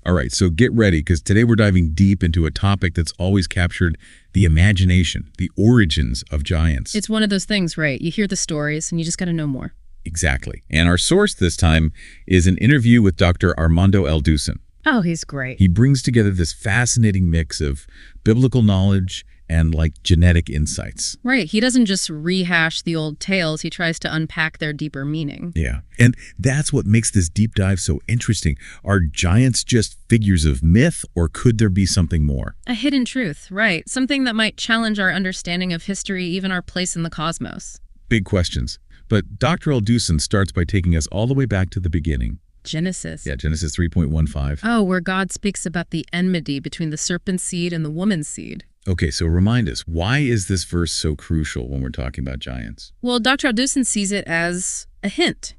All right, so get ready, because today we're diving deep into a topic that's always captured the imagination, the origins of giants. It's one of those things, right? You hear the stories and you just got to know more. Exactly. And our source this time is an interview with Dr. Armando Elducin. Oh, he's great. He brings together this fascinating mix of biblical knowledge and genetic insights. Right. He doesn't just rehash the old tales. He tries to unpack their deeper meaning. Yeah. And that's what makes this deep dive so interesting. Are giants just figures of myth, or could there be something more? A hidden truth, right. Something that might challenge our understanding of history, even our place in the cosmos. Big questions. But Dr. Elducin starts by taking us all the way back to the beginning. Genesis. Yeah, Genesis 3.15. Oh, where God speaks about the enmity between the serpent's seed and the woman's seed. Okay, so remind us, why is this verse so crucial when we're talking about giants? Well, Dr. Elducin sees it as a hint,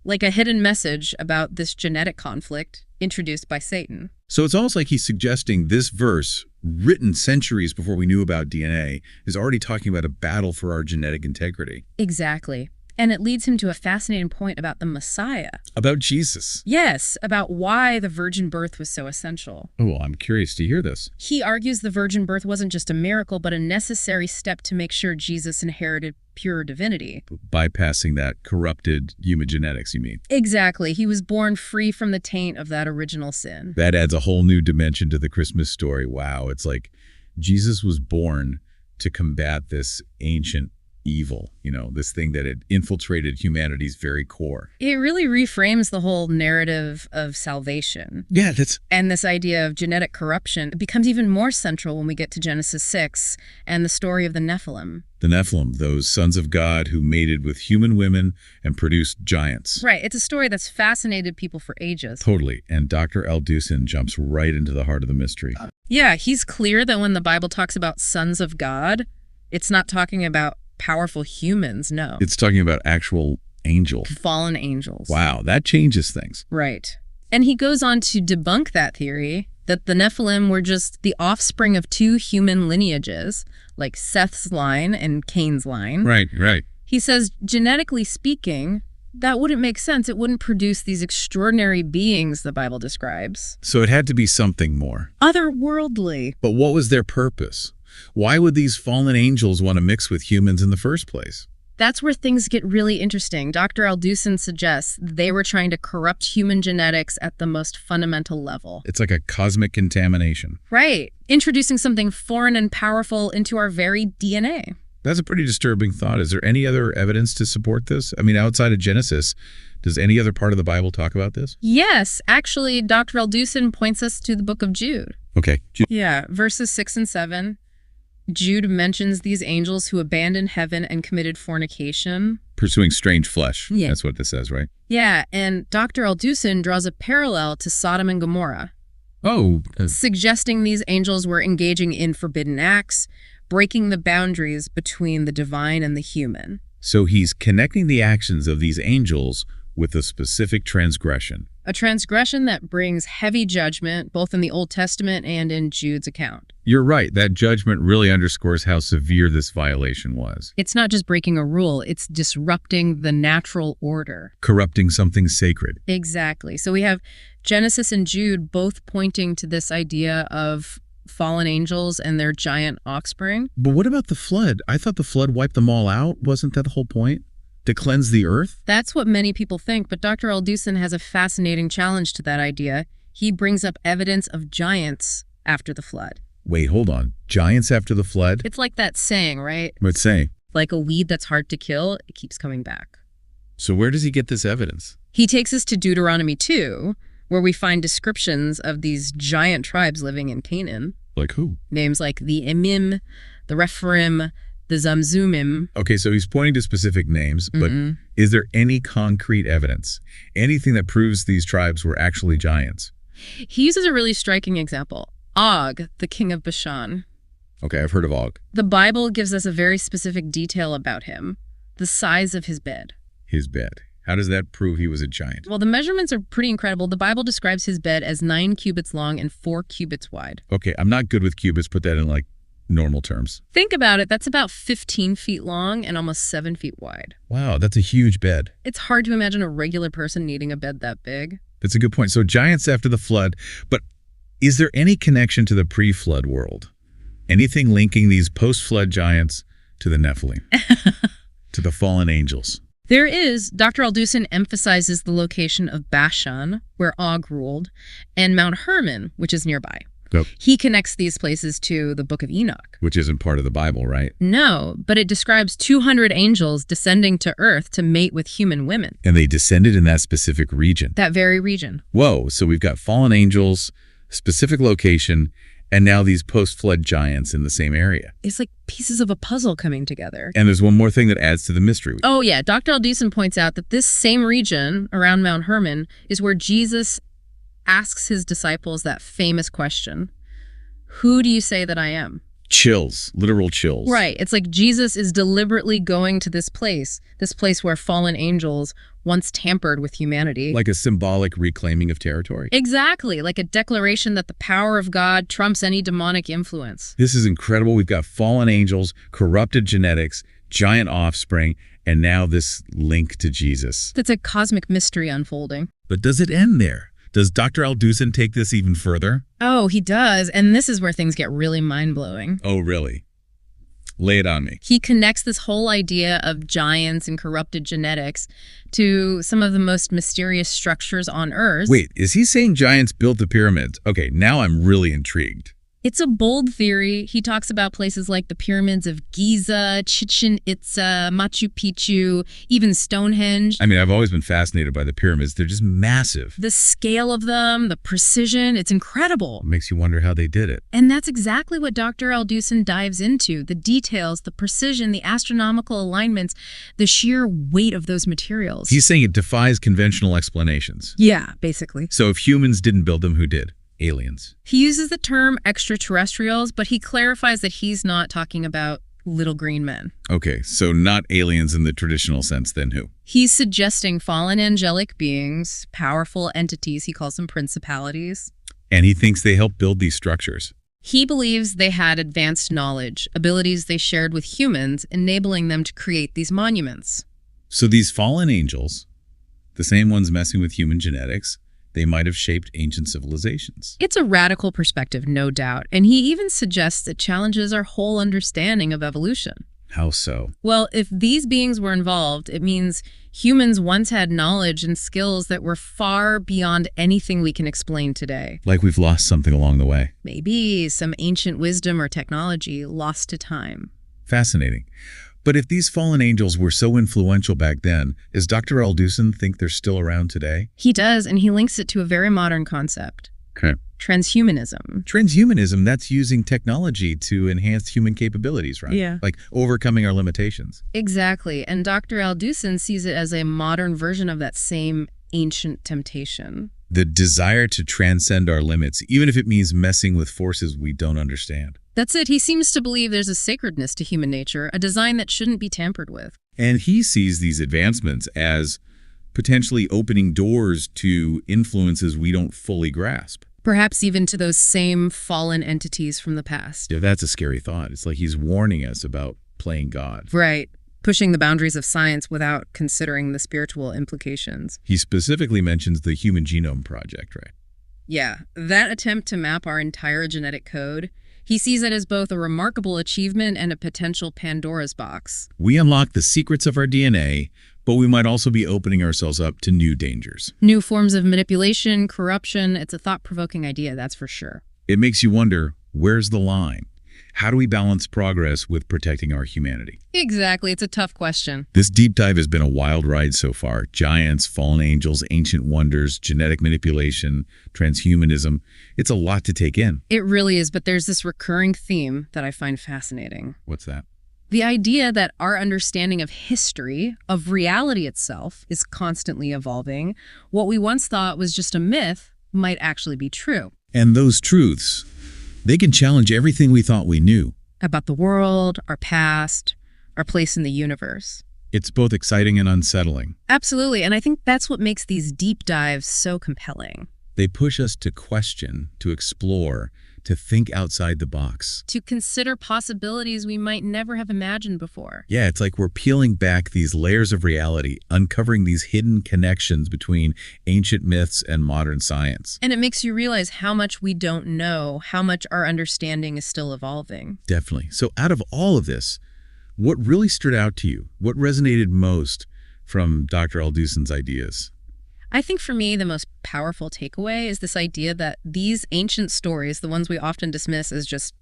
like a hidden message about this genetic conflict introduced by Satan. So it's almost like he's suggesting this verse, written centuries before we knew about DNA, is already talking about a battle for our genetic integrity. Exactly. And it leads him to a fascinating point about the Messiah. About Jesus. Yes, about why the virgin birth was so essential. Oh, well, I'm curious to hear this. He argues the virgin birth wasn't just a miracle, but a necessary step to make sure Jesus inherited pure divinity. Bypassing that corrupted human genetics, you mean? Exactly. He was born free from the taint of that original sin. That adds a whole new dimension to the Christmas story. Wow, it's like Jesus was born to combat this ancient evil, this thing that had infiltrated humanity's very core. It really reframes the whole narrative of salvation. Yeah, And this idea of genetic corruption becomes even more central when we get to Genesis 6 and the story of the Nephilim. The Nephilim, those sons of God who mated with human women and produced giants. Right. It's a story that's fascinated people for ages. Totally. And Dr. Elducin jumps right into the heart of the mystery. Yeah, he's clear that when the Bible talks about sons of God, it's not talking about powerful humans, no. It's talking about actual angels. Fallen angels. Wow, that changes things. Right. And he goes on to debunk that theory, that the Nephilim were just the offspring of two human lineages, like Seth's line and Cain's line. Right. He says, genetically speaking, that wouldn't make sense. It wouldn't produce these extraordinary beings the Bible describes. So it had to be something more. Otherworldly. But what was their purpose? Why would these fallen angels want to mix with humans in the first place? That's where things get really interesting. Dr. Elducin suggests they were trying to corrupt human genetics at the most fundamental level. It's like a cosmic contamination. Right. Introducing something foreign and powerful into our very DNA. That's a pretty disturbing thought. Is there any other evidence to support this? I mean, outside of Genesis, does any other part of the Bible talk about this? Yes. Actually, Dr. Elducin points us to the book of Jude. Okay. Yeah, verses 6 and 7. Jude mentions these angels who abandoned heaven and committed fornication. Pursuing strange flesh. Yeah. That's what this says, right? Yeah, and Dr. Elducin draws a parallel to Sodom and Gomorrah. Oh. Suggesting these angels were engaging in forbidden acts, breaking the boundaries between the divine and the human. So he's connecting the actions of these angels with a specific transgression. A transgression that brings heavy judgment, both in the Old Testament and in Jude's account. You're right. That judgment really underscores how severe this violation was. It's not just breaking a rule, it's disrupting the natural order. Corrupting something sacred. Exactly. So we have Genesis and Jude both pointing to this idea of fallen angels and their giant offspring. But what about the flood? I thought the flood wiped them all out. Wasn't that the whole point? To cleanse the earth? That's what many people think, but Dr. Elducin has a fascinating challenge to that idea. He brings up evidence of giants after the flood. Wait, hold on. Giants after the flood? It's like that saying, right? What's saying? Like a weed that's hard to kill, it keeps coming back. So where does he get this evidence? He takes us to Deuteronomy 2, where we find descriptions of these giant tribes living in Canaan. Like who? Names like the Emim, the Rephaim, the Zamzumim. Okay, so he's pointing to specific names, but is there any concrete evidence? Anything that proves these tribes were actually giants? He uses a really striking example. Og, the king of Bashan. Okay, I've heard of Og. The Bible gives us a very specific detail about him. The size of his bed. His bed. How does that prove he was a giant? Well, the measurements are pretty incredible. The Bible describes his bed as 9 cubits long and 4 cubits wide. Okay, I'm not good with cubits. Put that in normal terms. Think about it. That's about 15 feet long and almost 7 feet wide. Wow, that's a huge bed. It's hard to imagine a regular person needing a bed that big. It's a good point. So giants after the flood, but is there any connection to the pre-flood world? Anything linking these post-flood giants to the Nephilim, to the fallen angels? There is. Dr. Aldusin emphasizes the location of Bashan, where Og ruled, and Mount Hermon, which is nearby. Yep. He connects these places to the Book of Enoch. Which isn't part of the Bible, right? No, but it describes 200 angels descending to earth to mate with human women. And they descended in that specific region. That very region. Whoa, so we've got fallen angels, specific location, and now these post-flood giants in the same area. It's like pieces of a puzzle coming together. And there's one more thing that adds to the mystery. Oh, yeah. Dr. Aldusin points out that this same region around Mount Hermon is where Jesus asks his disciples that famous question, "Who do you say that I am?" Chills, literal chills. Right. It's like Jesus is deliberately going to this place where fallen angels once tampered with humanity. Like a symbolic reclaiming of territory. Exactly. Like a declaration that the power of God trumps any demonic influence. This is incredible. We've got fallen angels, corrupted genetics, giant offspring, and now this link to Jesus. It's a cosmic mystery unfolding. But does it end there? Does Dr. Aldusin take this even further? Oh, he does. And this is where things get really mind-blowing. Oh, really? Lay it on me. He connects this whole idea of giants and corrupted genetics to some of the most mysterious structures on Earth. Wait, is he saying giants built the pyramids? Okay, now I'm really intrigued. It's a bold theory. He talks about places like the pyramids of Giza, Chichen Itza, Machu Picchu, even Stonehenge. I mean, I've always been fascinated by the pyramids. They're just massive. The scale of them, the precision, it's incredible. It makes you wonder how they did it. And that's exactly what Dr. Aldusin dives into. The details, the precision, the astronomical alignments, the sheer weight of those materials. He's saying it defies conventional explanations. Yeah, basically. So if humans didn't build them, who did? Aliens. He uses the term extraterrestrials, but he clarifies that he's not talking about little green men. Okay, so not aliens in the traditional sense, then who? He's suggesting fallen angelic beings, powerful entities, he calls them principalities. And he thinks they helped build these structures. He believes they had advanced knowledge, abilities they shared with humans, enabling them to create these monuments. So these fallen angels, the same ones messing with human genetics, they might have shaped ancient civilizations. It's a radical perspective, no doubt, and he even suggests it challenges our whole understanding of evolution. How so? Well, if these beings were involved, it means humans once had knowledge and skills that were far beyond anything we can explain today. Like we've lost something along the way. Maybe some ancient wisdom or technology lost to time. Fascinating. But if these fallen angels were so influential back then, does Dr. Aldusin think they're still around today? He does, and he links it to a very modern concept. Okay. Transhumanism. Transhumanism, that's using technology to enhance human capabilities, right? Yeah. Like overcoming our limitations. Exactly, and Dr. Aldusin sees it as a modern version of that same ancient temptation. The desire to transcend our limits, even if it means messing with forces we don't understand. That's it. He seems to believe there's a sacredness to human nature, a design that shouldn't be tampered with. And he sees these advancements as potentially opening doors to influences we don't fully grasp. Perhaps even to those same fallen entities from the past. Yeah, that's a scary thought. It's like he's warning us about playing God. Right. Pushing the boundaries of science without considering the spiritual implications. He specifically mentions the Human Genome Project, right? Yeah, that attempt to map our entire genetic code, he sees it as both a remarkable achievement and a potential Pandora's box. We unlock the secrets of our DNA, but we might also be opening ourselves up to new dangers. New forms of manipulation, corruption. It's a thought-provoking idea, that's for sure. It makes you wonder, where's the line? How do we balance progress with protecting our humanity? Exactly. It's a tough question. This deep dive has been a wild ride so far. Giants, fallen angels, ancient wonders, genetic manipulation, transhumanism. It's a lot to take in. It really is, but there's this recurring theme that I find fascinating. What's that? The idea that our understanding of history, of reality itself, is constantly evolving. What we once thought was just a myth might actually be true. And those truths, they can challenge everything we thought we knew. About the world, our past, our place in the universe. It's both exciting and unsettling. Absolutely, and I think that's what makes these deep dives so compelling. They push us to question, to explore, to think outside the box. To consider possibilities we might never have imagined before. Yeah, it's like we're peeling back these layers of reality, uncovering these hidden connections between ancient myths and modern science. And it makes you realize how much we don't know, how much our understanding is still evolving. Definitely. So out of all of this, what really stood out to you? What resonated most from Dr. Aldusin's ideas? I think for me, the most powerful takeaway is this idea that these ancient stories, the ones we often dismiss as just,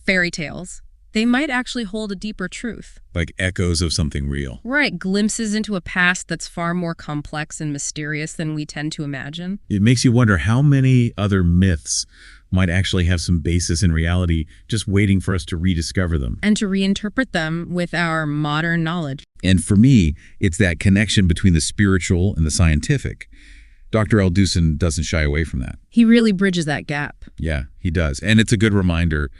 fairy tales, they might actually hold a deeper truth. Like echoes of something real. Right, glimpses into a past that's far more complex and mysterious than we tend to imagine. It makes you wonder how many other myths might actually have some basis in reality, just waiting for us to rediscover them. And to reinterpret them with our modern knowledge. And for me, it's that connection between the spiritual and the scientific. Dr. Aldusin doesn't shy away from that. He really bridges that gap. Yeah, he does. And it's a good reminder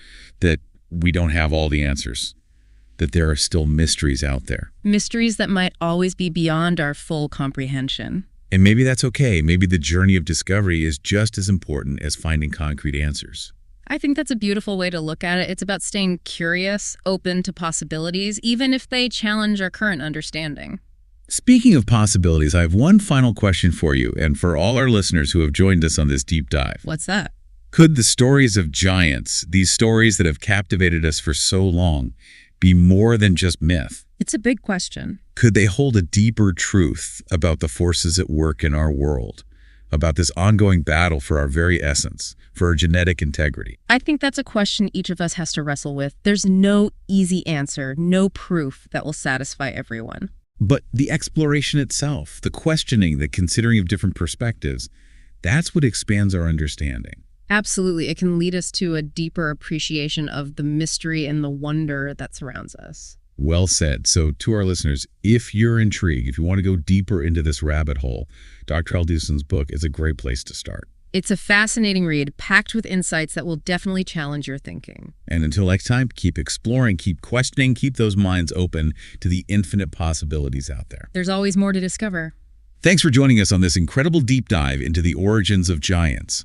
that we don't have all the answers, that there are still mysteries out there. Mysteries that might always be beyond our full comprehension. And maybe that's okay. Maybe the journey of discovery is just as important as finding concrete answers. I think that's a beautiful way to look at it. It's about staying curious, open to possibilities, even if they challenge our current understanding. Speaking of possibilities, I have one final question for you and for all our listeners who have joined us on this deep dive. What's that? Could the stories of giants, these stories that have captivated us for so long, be more than just myth? It's a big question. Could they hold a deeper truth about the forces at work in our world, about this ongoing battle for our very essence, for our genetic integrity? I think that's a question each of us has to wrestle with. There's no easy answer, no proof that will satisfy everyone. But the exploration itself, the questioning, the considering of different perspectives, that's what expands our understanding. Absolutely. It can lead us to a deeper appreciation of the mystery and the wonder that surrounds us. Well said. So to our listeners, if you're intrigued, if you want to go deeper into this rabbit hole, Dr. Aldusin's book is a great place to start. It's a fascinating read, packed with insights that will definitely challenge your thinking. And until next time, keep exploring, keep questioning, keep those minds open to the infinite possibilities out there. There's always more to discover. Thanks for joining us on this incredible deep dive into the origins of giants.